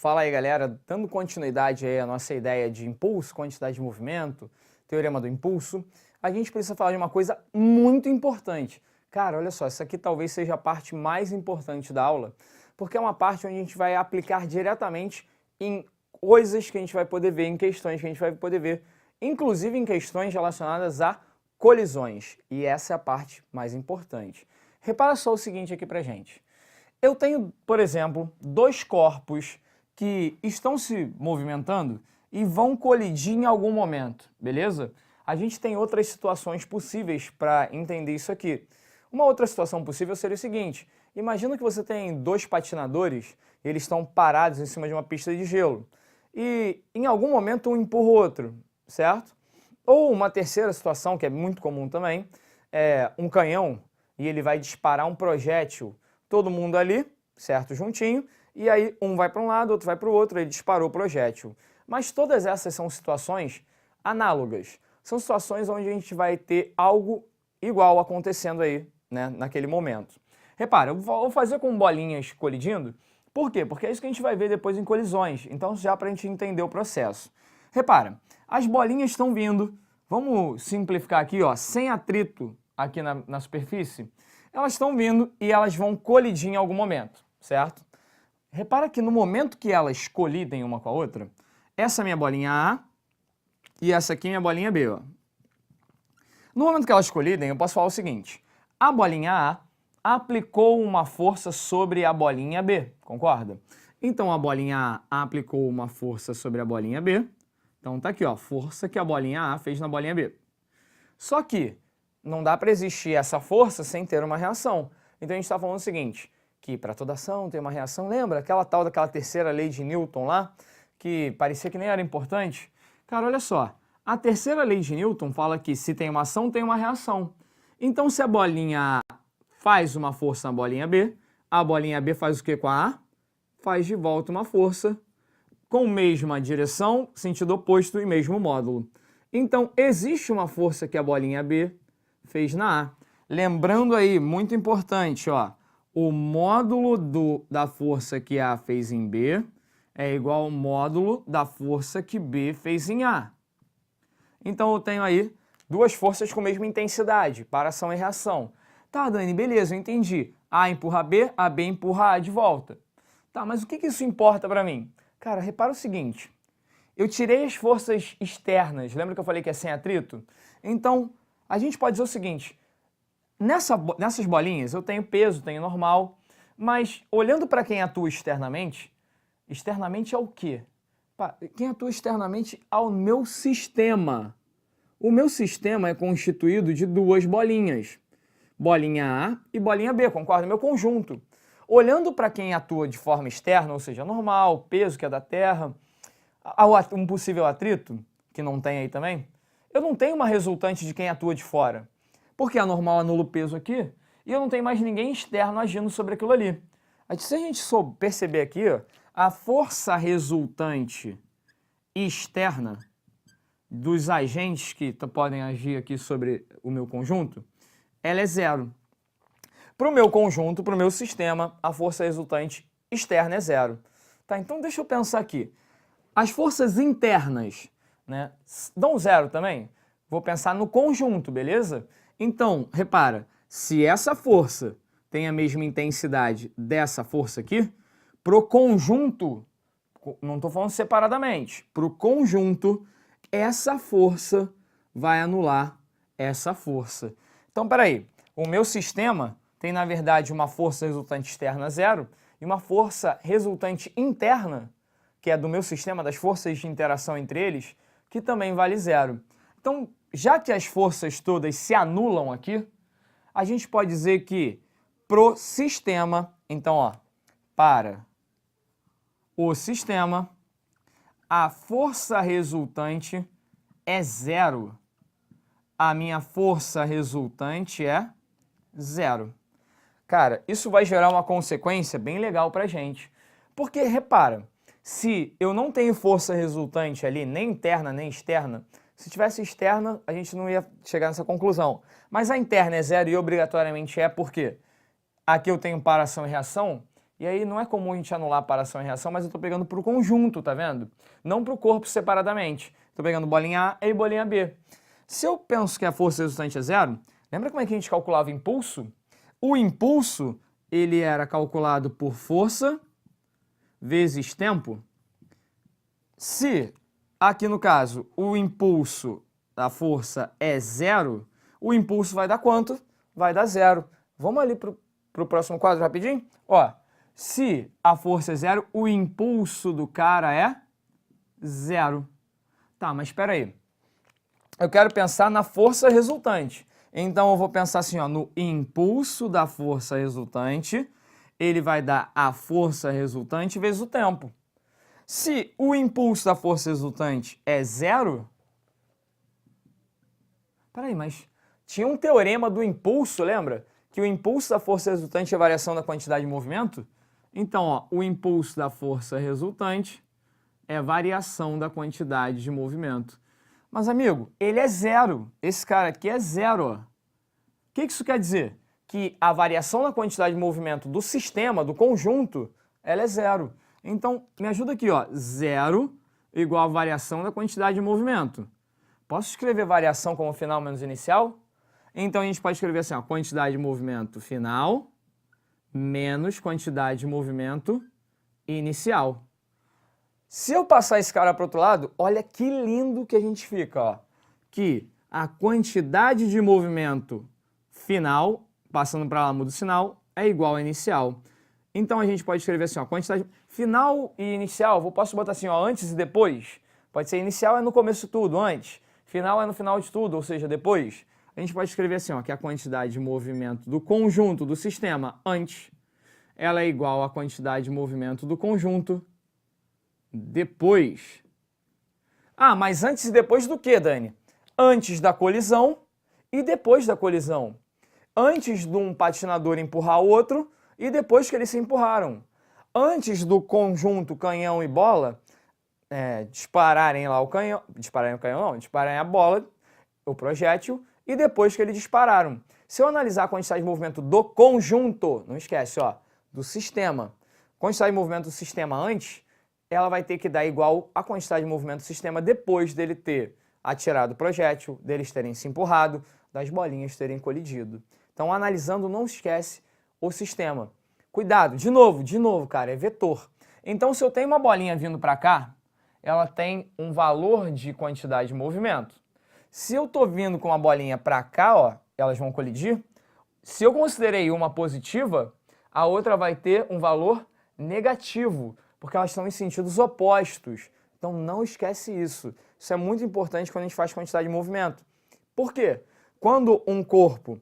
Fala aí, galera, dando continuidade aí à nossa ideia de impulso, quantidade de movimento, teorema do impulso, a gente precisa falar de uma coisa muito importante. Cara, olha só, essa aqui talvez seja a parte mais importante da aula, porque é uma parte onde a gente vai aplicar diretamente em coisas que a gente vai poder ver, em questões que a gente vai poder ver, inclusive em questões relacionadas a colisões. E essa é a parte mais importante. Repara só o seguinte aqui pra gente. Eu tenho, por exemplo, dois corpos que estão se movimentando e vão colidir em algum momento, beleza? A gente tem outras situações possíveis para entender isso aqui. Uma outra situação possível seria o seguinte: imagina que você tem dois patinadores e eles estão parados em cima de uma pista de gelo e em algum momento um empurra o outro, certo? Ou uma terceira situação, que é muito comum também, é um canhão e ele vai disparar um projétil, todo mundo ali, certo, juntinho, e aí um vai para um lado, outro vai para o outro, ele disparou o projétil. Mas todas essas são situações análogas. São situações onde a gente vai ter algo igual acontecendo aí, né, naquele momento. Repara, eu vou fazer com bolinhas colidindo. Por quê? Porque é isso que a gente vai ver depois em colisões. Então, já para a gente entender o processo. Repara, as bolinhas estão vindo, vamos simplificar aqui, ó, sem atrito aqui na superfície. Elas estão vindo e elas vão colidir em algum momento, certo? Repara que no momento que elas colidem uma com a outra, essa é minha bolinha A e essa aqui é minha bolinha B, ó. No momento que elas colidem, eu posso falar o seguinte: a bolinha A aplicou uma força sobre a bolinha B, concorda? Então a bolinha A aplicou uma força sobre a bolinha B. Então tá aqui, ó, força que a bolinha A fez na bolinha B. Só que não dá para existir essa força sem ter uma reação. Então a gente está falando o seguinte, que para toda ação tem uma reação. Lembra aquela tal daquela terceira lei de Newton lá, que parecia que nem era importante? Cara, olha só, a terceira lei de Newton fala que se tem uma ação, tem uma reação. Então se a bolinha A faz uma força na bolinha B, a bolinha B faz o que com a A? Faz de volta uma força com mesma direção, sentido oposto e mesmo módulo. Então existe uma força que a bolinha B fez na A. Lembrando aí, muito importante, ó, o módulo da força que A fez em B é igual ao módulo da força que B fez em A. Então eu tenho aí duas forças com a mesma intensidade, para ação e reação. Tá, Dani, beleza, eu entendi. A empurra B, a B empurra A de volta. Tá, mas o que isso importa para mim? Cara, repara o seguinte, eu tirei as forças externas, lembra que eu falei que é sem atrito? Então, a gente pode dizer o seguinte, nessas bolinhas eu tenho peso, tenho normal, mas olhando para quem atua externamente, externamente é o quê? Quem atua externamente ao meu sistema. O meu sistema é constituído de duas bolinhas, bolinha A e bolinha B, concorda? Meu conjunto. Olhando para quem atua de forma externa, ou seja, normal, peso que é da Terra, um possível atrito, que não tem aí também, eu não tenho uma resultante de quem atua de fora, porque a normal anula o peso aqui e eu não tenho mais ninguém externo agindo sobre aquilo ali. Se a gente perceber aqui, ó, a força resultante externa dos agentes que podem agir aqui sobre o meu conjunto, ela é zero. Para o meu conjunto, para o meu sistema, a força resultante externa é zero. Tá, então deixa eu pensar aqui. As forças internas, né, dão zero também? Vou pensar no conjunto, beleza? Então, repara, se essa força tem a mesma intensidade dessa força aqui, para o conjunto, não estou falando separadamente, para o conjunto, essa força vai anular essa força. Então, peraí, o meu sistema tem, na verdade, uma força resultante externa zero e uma força resultante interna, que é do meu sistema, das forças de interação entre eles, que também vale zero. Então, já que as forças todas se anulam aqui, a gente pode dizer que pro sistema, então, ó, para o sistema, a força resultante é zero. A minha força resultante é zero. Cara, isso vai gerar uma consequência bem legal pra gente. Porque, repara, se eu não tenho força resultante ali, nem interna nem externa, se tivesse externa, a gente não ia chegar nessa conclusão. Mas a interna é zero e obrigatoriamente é porque aqui eu tenho para ação e reação, E aí não é comum a gente anular para ação e reação, mas eu estou pegando para o conjunto, tá vendo? Não para o corpo separadamente. Estou pegando bolinha A e bolinha B. Se eu penso que a força resultante é zero, lembra como é que a gente calculava impulso? O impulso, ele era calculado por força vezes tempo. Se, aqui no caso, o impulso da força é zero, o impulso vai dar quanto? Vai dar zero. Vamos ali para o próximo quadro rapidinho? Ó, se a força é zero, o impulso do cara é zero. Tá, mas espera aí. Eu quero pensar na força resultante. Então eu vou pensar assim, ó, no impulso da força resultante, ele vai dar a força resultante vezes o tempo. Se o impulso da força resultante é zero... Peraí, mas tinha um teorema do impulso, lembra? Que o impulso da força resultante é a variação da quantidade de movimento? Então, ó, o impulso da força resultante é a variação da quantidade de movimento. Mas, amigo, ele é zero. Esse cara aqui é zero, ó. O que isso quer dizer? Que a variação da quantidade de movimento do sistema, do conjunto, ela é zero. Então, me ajuda aqui, ó. Zero igual a variação da quantidade de movimento. Posso escrever variação como final menos inicial? Então, a gente pode escrever assim, ó, quantidade de movimento final menos quantidade de movimento inicial. Se eu passar esse cara para o outro lado, olha que lindo que a gente fica, ó. Que a quantidade de movimento final, passando para lá muda o sinal, é igual a inicial. Então a gente pode escrever assim, ó, quantidade final e inicial, posso botar assim, ó, antes e depois. Pode ser inicial é no começo de tudo, antes. Final é no final de tudo, ou seja, depois. A gente pode escrever assim, ó, que a quantidade de movimento do conjunto do sistema antes, ela é igual à quantidade de movimento do conjunto depois. Ah, mas antes e depois do que, Dani? Antes da colisão e depois da colisão. Antes de um patinador empurrar o outro e depois que eles se empurraram. Antes do conjunto canhão e bola dispararem lá o canhão, dispararem a bola, o projétil, e depois que eles dispararam. Se eu analisar a quantidade de movimento do conjunto, não esquece, ó, do sistema, quantidade de movimento do sistema antes, ela vai ter que dar igual à quantidade de movimento do sistema depois dele ter atirado o projétil, deles terem se empurrado, das bolinhas terem colidido. Então, analisando, não esquece o sistema. Cuidado, de novo, cara, é vetor. Então, se eu tenho uma bolinha vindo para cá, ela tem um valor de quantidade de movimento. Se eu estou vindo com uma bolinha para cá, ó, elas vão colidir. Se eu considerei uma positiva, a outra vai ter um valor negativo, porque elas estão em sentidos opostos. Então não esquece isso. Isso é muito importante quando a gente faz quantidade de movimento. Por quê? Quando um corpo,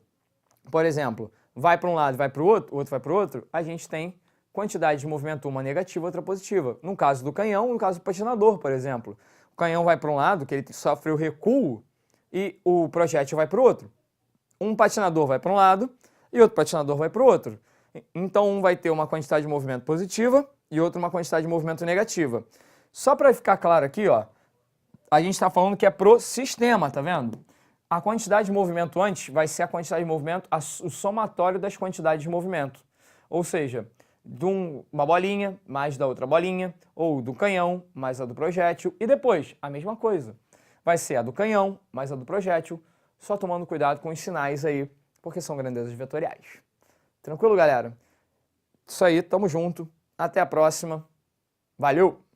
por exemplo, vai para um lado e vai para o outro vai para o outro, a gente tem quantidade de movimento, uma negativa, outra positiva. No caso do canhão, no caso do patinador, por exemplo. O canhão vai para um lado, que ele sofre o recuo, e o projétil vai para o outro. Um patinador vai para um lado e outro patinador vai para o outro. Então um vai ter uma quantidade de movimento positiva e outro uma quantidade de movimento negativa. Só para ficar claro aqui, ó, a gente está falando que é pro sistema, tá vendo? A quantidade de movimento antes vai ser a quantidade de movimento, o somatório das quantidades de movimento. Ou seja, de uma bolinha mais da outra bolinha, ou do canhão mais a do projétil, e depois a mesma coisa. Vai ser a do canhão mais a do projétil, só tomando cuidado com os sinais aí, porque são grandezas vetoriais. Tranquilo, galera? Isso aí, tamo junto. Até a próxima. Valeu!